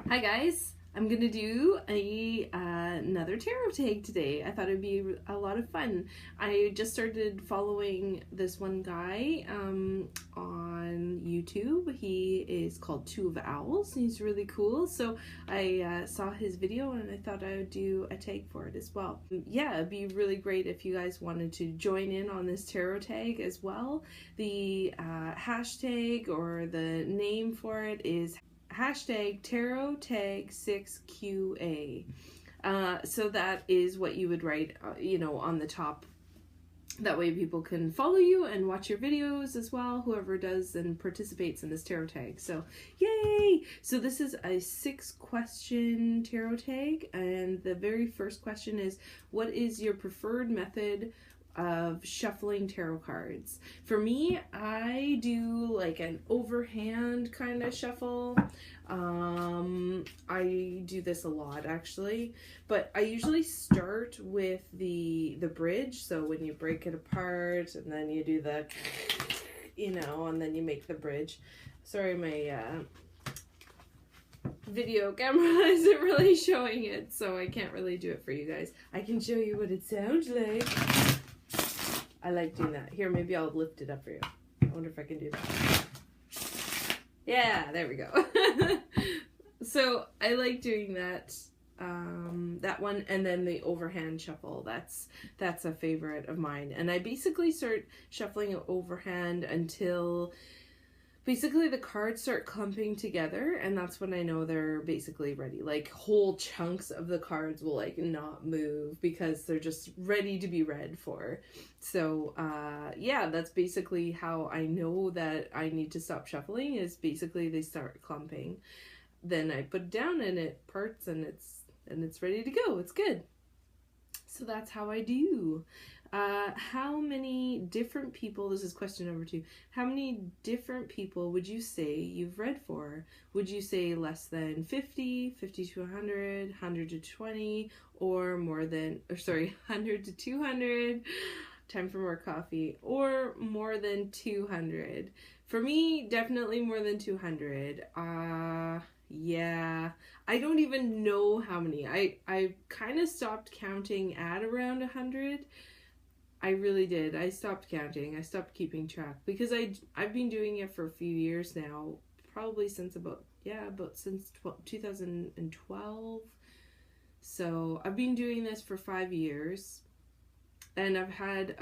Hi guys, I'm gonna do another tarot tag today. I thought it'd be a lot of fun. I just started following this one guy on YouTube. He is called Two of Owls. He's really cool. So I saw his video and I thought I would do a tag for it as well. Yeah, it'd be really great if you guys wanted to join in on this tarot tag as well. The hashtag or the name for it is hashtag tarot tag 6QA. So that is what you would write, on the top. That way people can follow you and watch your videos as well, whoever does and participates in this tarot tag. So yay! So this is a 6-question tarot tag, and the very first question is, what is your preferred method of shuffling tarot cards? For me, I do like an overhand kind of shuffle. I do this a lot actually, but I usually start with the bridge. So when you break it apart and then you do the, and then you make the bridge. Sorry, my video camera isn't really showing it, so I can't really do it for you guys. I can show you what it sounds like. I like doing that. Here, maybe I'll lift it up for you. I wonder if I can do that. Yeah, there we go. So I like doing that one, and then the overhand shuffle. That's a favorite of mine. And I basically start shuffling overhand until basically the cards start clumping together, and that's when I know they're basically ready. Like whole chunks of the cards will like not move because they're just ready to be read for. So yeah, that's basically how I know that I need to stop shuffling, is basically they start clumping. Then I put it down and it parts and it's ready to go. It's good. So that's how I do. How many different people, this is question number 2, how many different people would you say you've read for? Would you say less than 50, 50 to 100, 100 to 20, or more than, 100 to 200, time for more coffee, or more than 200? For me, definitely more than 200. Yeah, I don't even know how many. I kind of stopped counting at around 100. I really did. I stopped counting. I stopped keeping track because I've been doing it for a few years now, probably since since 2012. So I've been doing this for 5 years, and I've had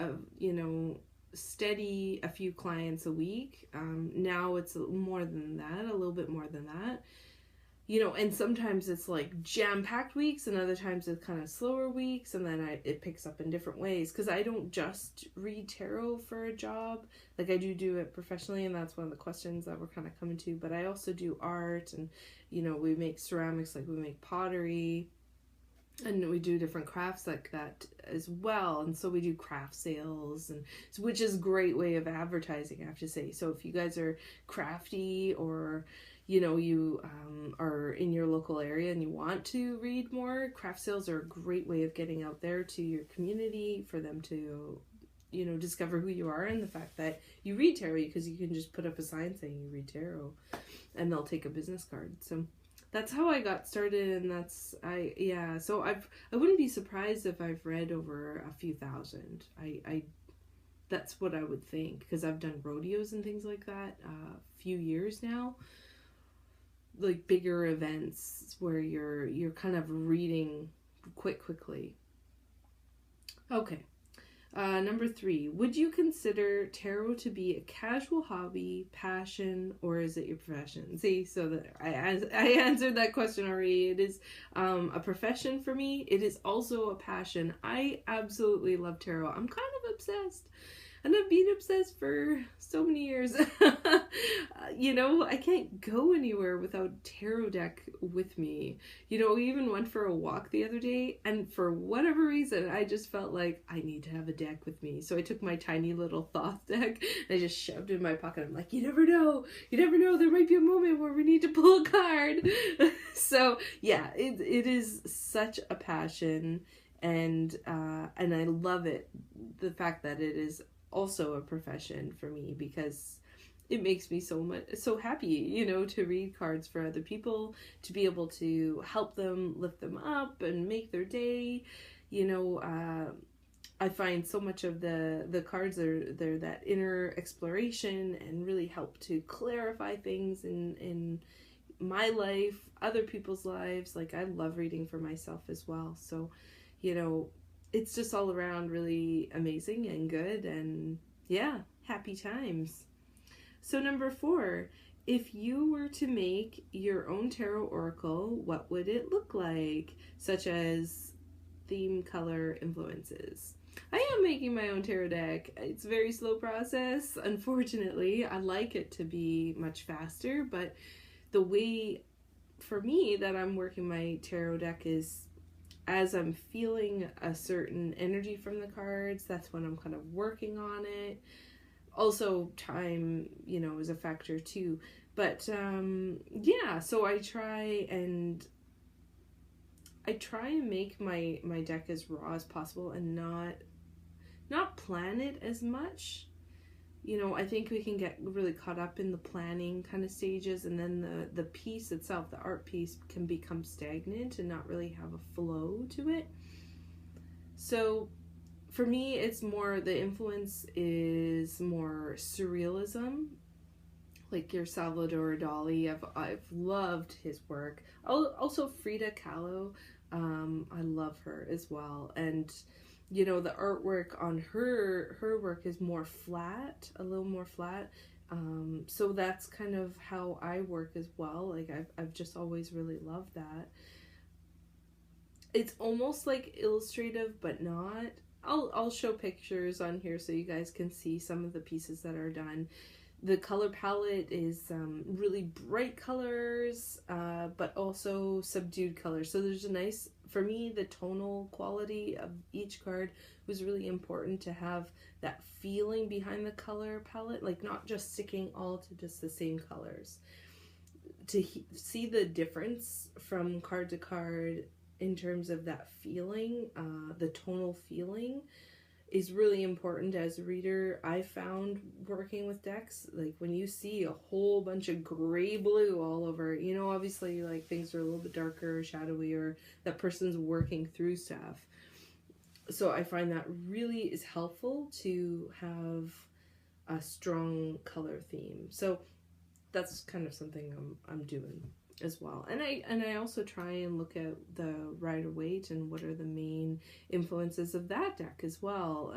steady a few clients a week. Now it's more than that, a little bit more than that. And sometimes it's like jam-packed weeks, and other times it's kind of slower weeks, and then it picks up in different ways, because I don't just read tarot for a job. Like, I do it professionally, and that's one of the questions that we're kind of coming to, but I also do art, and we make ceramics, like we make pottery, and we do different crafts like that as well. And so we do craft sales, and which is a great way of advertising, I have to say. So if you guys are crafty, or you are in your local area and you want to read more, craft sales are a great way of getting out there to your community, for them to discover who you are and the fact that you read tarot, because you can just put up a sign saying you read tarot and they'll take a business card. So that's how I got started, and so I wouldn't be surprised if I've read over a few thousand. I that's what I would think, because I've done rodeos and things like that a few years now, like bigger events where you're kind of reading quickly. Okay. Number 3, would you consider tarot to be a casual hobby, passion, or is it your profession? See, so that I answered that question already. It is a profession for me. It is also a passion. I absolutely love tarot. I'm kind of obsessed. And I've been obsessed for so many years. I can't go anywhere without tarot deck with me. We even went for a walk the other day, and for whatever reason, I just felt like I need to have a deck with me. So I took my tiny little Thoth deck and I just shoved it in my pocket. I'm like, you never know. There might be a moment where we need to pull a card. So yeah, it is such a passion, and I love it. The fact that it is also a profession for me, because it makes me so happy, you know, to read cards for other people, to be able to help them, lift them up and make their day. You know, I find so much of the cards they're that inner exploration and really help to clarify things in my life, other people's lives. Like, I love reading for myself as well. So, you know, it's just all around really amazing and good, and yeah, happy times. So number 4, if you were to make your own tarot oracle, what would it look like? Such as theme, color, influences. I am making my own tarot deck. It's a very slow process, unfortunately. I like it to be much faster, but the way for me that I'm working my tarot deck is as I'm feeling a certain energy from the cards, that's when I'm kind of working on it. Also, time, you know, is a factor too. But yeah, so I try and make my deck as raw as possible and not plan it as much. You know, I think we can get really caught up in the planning kind of stages, and then the piece itself, the art piece, can become stagnant and not really have a flow to it. So for me, it's more, the influence is more surrealism, like your Salvador Dali. I've loved his work. Also Frida Kahlo, I love her as well. And you know, the artwork on her work is more flat, a little more flat. So that's kind of how I work as well. Like, I've just always really loved that. It's almost like illustrative, but not. I'll show pictures on here so you guys can see some of the pieces that are done. The color palette is really bright colors, but also subdued colors. So there's a nice, for me, the tonal quality of each card was really important, to have that feeling behind the color palette, like not just sticking all to just the same colors. To see the difference from card to card in terms of that feeling, the tonal feeling, is really important as a reader. I found working with decks, like when you see a whole bunch of gray blue all over, you know, obviously like things are a little bit darker or shadowy, or that person's working through stuff. So I find that really is helpful to have a strong color theme. So that's kind of something I'm doing as well. And I also try and look at the Rider-Waite and what are the main influences of that deck as well,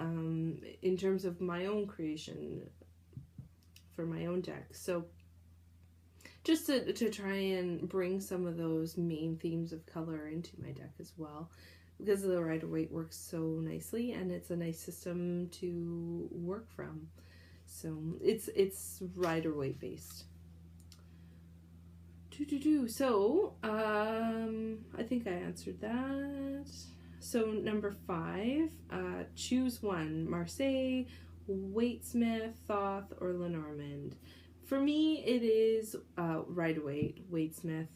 in terms of my own creation for my own deck. So just to try and bring some of those main themes of color into my deck as well, because the Rider-Waite works so nicely and it's a nice system to work from. So it's Rider-Waite based. So, I think I answered that. So, number 5, choose one: Marseille, Waitesmith, Thoth, or Lenormand. For me, it is Rider-Waite, Waitesmith.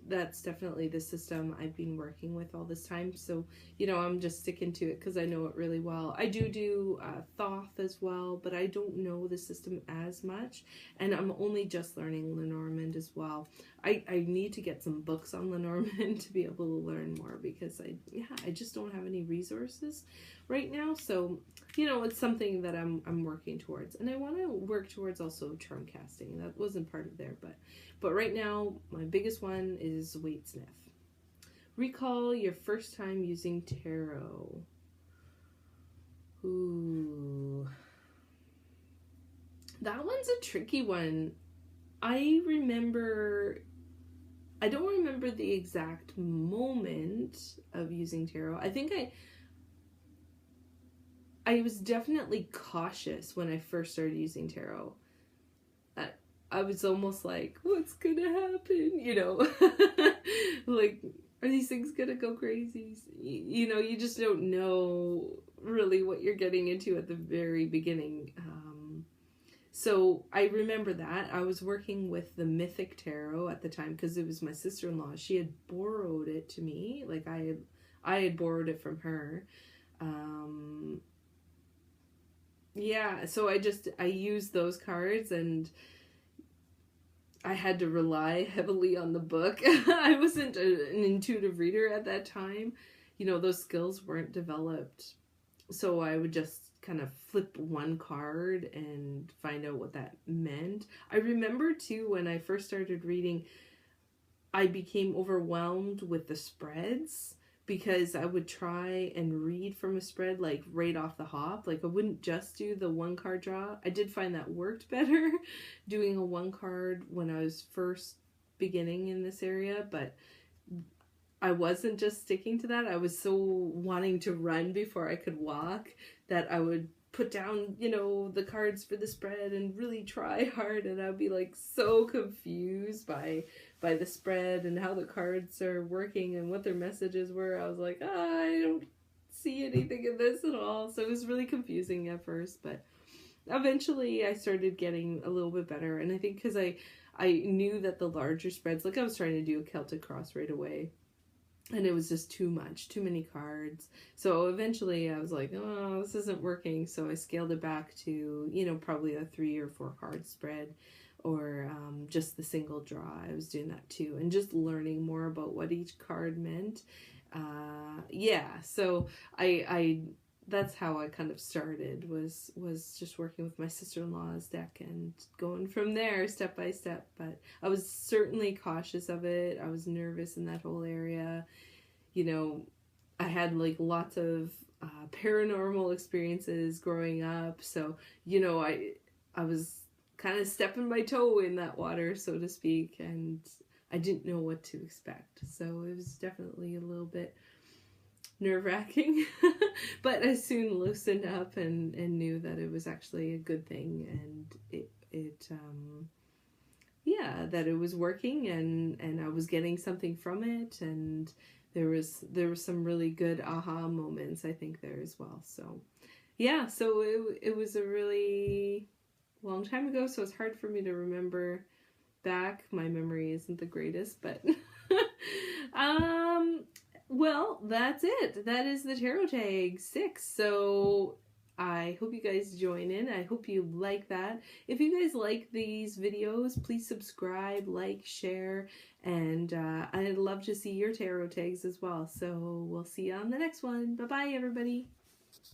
That's definitely the system I've been working with all this time. So, you know, I'm just sticking to it because I know it really well. I do Thoth as well, but I don't know the system as much. And I'm only just learning Lenormand as well. I need to get some books on Lenormand to be able to learn more, because I just don't have any resources right now. So, you know, it's something that I'm working towards. And I want to work towards also charm casting. That wasn't part of there, but right now, my biggest one is Waitesmith. Recall your first time using tarot. Ooh. That one's a tricky one. I don't remember the exact moment of using tarot. I think I was definitely cautious when I first started using tarot. I was almost like, what's gonna happen? You know, like, are these things gonna go crazy? You know, you just don't know really what you're getting into at the very beginning. So I remember that. I was working with the Mythic Tarot at the time because it was my sister-in-law. She had borrowed it to me. Like, I had borrowed it from her. Yeah, so I used those cards, and I had to rely heavily on the book. I wasn't an intuitive reader at that time. You know, those skills weren't developed. So I would just kind of flip one card and find out what that meant. I remember too, when I first started reading, I became overwhelmed with the spreads, because I would try and read from a spread like right off the hop. Like I wouldn't just do the one card draw. I did find that worked better doing a one card when I was first beginning in this area, but I wasn't just sticking to that. I was so wanting to run before I could walk that I would put down, you know, the cards for the spread and really try hard, and I'd be like so confused by the spread and how the cards are working and what their messages were. I was like, I don't see anything in this at all. So it was really confusing at first, but eventually I started getting a little bit better. And I think because I knew that the larger spreads, like I was trying to do a Celtic Cross right away, and it was just too much, too many cards. So eventually I was like, oh, this isn't working. So I scaled it back to, you know, probably a 3 or 4 card spread, or just the single draw. I was doing that too, and just learning more about what each card meant. Yeah, so I that's how I kind of started, was just working with my sister-in-law's deck and going from there step by step. But I was certainly cautious of it. I was nervous in that whole area. You know, I had like lots of paranormal experiences growing up, so you know, I was kind of stepping my toe in that water, so to speak, and I didn't know what to expect. So it was definitely a little bit nerve-wracking, but I soon loosened up and knew that it was actually a good thing, and yeah, that it was working, and I was getting something from it, and there was some really good aha moments, I think, there as well. So yeah, so it was a really long time ago, so it's hard for me to remember back. My memory isn't the greatest, but well, that's it. That is the Tarot Tag 6. So I hope you guys join in. I hope you like that. If you guys like these videos, please subscribe, like, share, and I'd love to see your tarot tags as well. So we'll see you on the next one. Bye-bye, everybody.